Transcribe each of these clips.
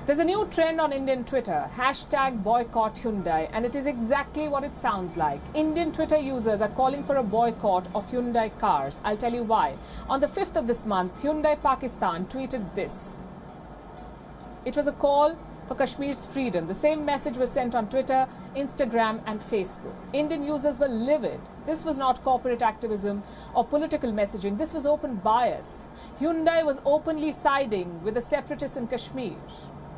There's a new trend on Indian Twitter, hashtag boycott Hyundai, and it is exactly what it sounds like. Indian Twitter users are calling for a boycott of Hyundai cars. I'll tell you why. On the 5th of this month, Hyundai Pakistan tweeted this. It was a call for Kashmir's freedom. The same message was sent on Twitter, Instagram and Facebook. Indian users were livid. This was not corporate activism or political messaging. This was open bias. Hyundai was openly siding with the separatists in Kashmir.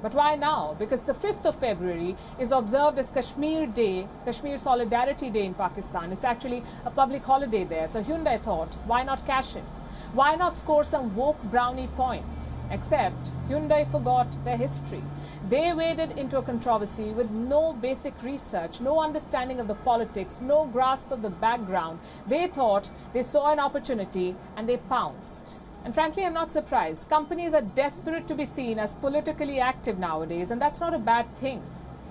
But why now? Because the 5th of February is observed as Kashmir Day, Kashmir Solidarity Day in Pakistan. It's actually a public holiday there. So Hyundai thought, why not cash in? Why not score some woke brownie points? Except Hyundai forgot their history. They waded into a controversy with no basic research, no understanding of the politics, no grasp of the background. They thought they saw an opportunity and they pounced. And frankly, I'm not surprised. Companies are desperate to be seen as politically active nowadays, and that's not a bad thing.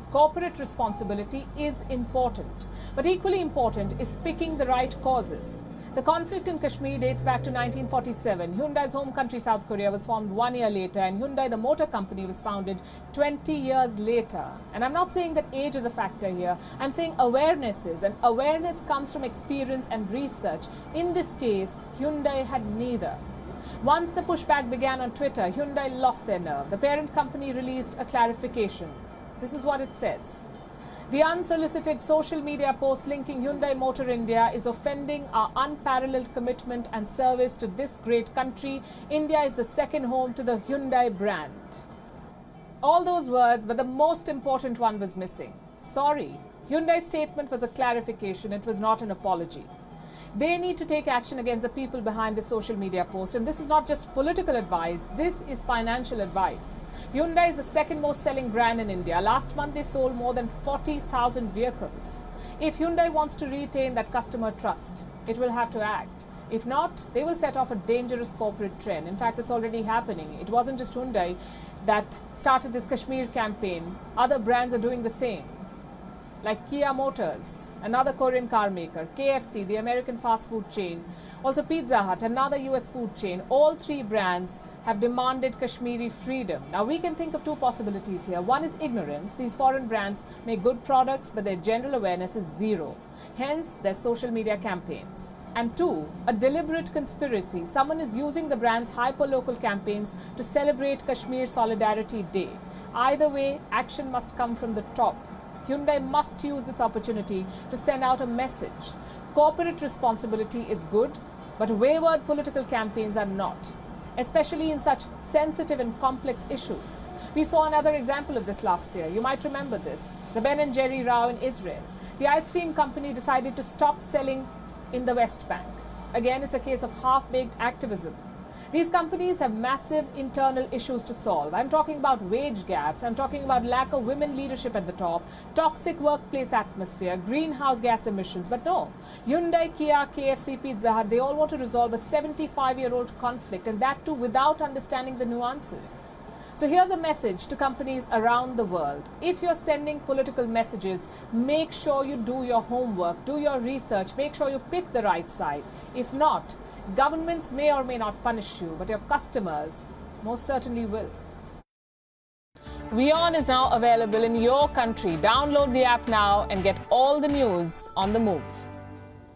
Corporate responsibility is important, but equally important is picking the right causes. The conflict in Kashmir dates back to 1947. Hyundai's home country, South Korea, was formed 1 year later, and Hyundai, the motor company, was founded 20 years later. And I'm not saying that age is a factor here. I'm saying awareness is, and awareness comes from experience and research. In this case, Hyundai had neither. Once the pushback began on Twitter, Hyundai lost their nerve. The parent company released a clarification. This is what it says. The unsolicited social media post linking Hyundai Motor India is offending our unparalleled commitment and service to this great country. India is the second home to the Hyundai brand. All those words, but the most important one was missing. Sorry. Hyundai's statement was a clarification. It was not an apology. They need to take action against the people behind the social media post. And this is not just political advice, this is financial advice. Hyundai is the second most selling brand in India. Last month they sold more than 40,000 vehicles. If Hyundai wants to retain that customer trust, it will have to act. If not, they will set off a dangerous corporate trend. In fact, it's already happening. It wasn't just Hyundai that started this Kashmir campaign. Other brands are doing the same. Like Kia Motors, another Korean car maker, KFC, the American fast food chain, also Pizza Hut, another US food chain. All three brands have demanded Kashmiri freedom. Now, we can think of two possibilities here. One is ignorance. These foreign brands make good products, but their general awareness is zero. Hence, their social media campaigns. And two, a deliberate conspiracy. Someone is using the brand's hyper-local campaigns to celebrate Kashmir Solidarity Day. Either way, action must come from the top. Hyundai must use this opportunity to send out a message. Corporate responsibility is good, but wayward political campaigns are not, especially in such sensitive and complex issues. We saw another example of this last year. You might remember this. The Ben & Jerry row in Israel. The ice cream company decided to stop selling in the West Bank. Again, it's a case of half-baked activism. These companies have massive internal issues to solve. I'm talking about wage gaps. I'm talking about lack of women leadership at the top, toxic workplace atmosphere, greenhouse gas emissions. But no, Hyundai, Kia, KFC, Pizza Hut, they all want to resolve a 75-year-old conflict, and that too without understanding the nuances. So here's a message to companies around the world. If you're sending political messages, make sure you do your homework, do your research, make sure you pick the right side. If not, governments may or may not punish you, but your customers most certainly will. WION is now available in your country. Download the app now and get all the news on the move.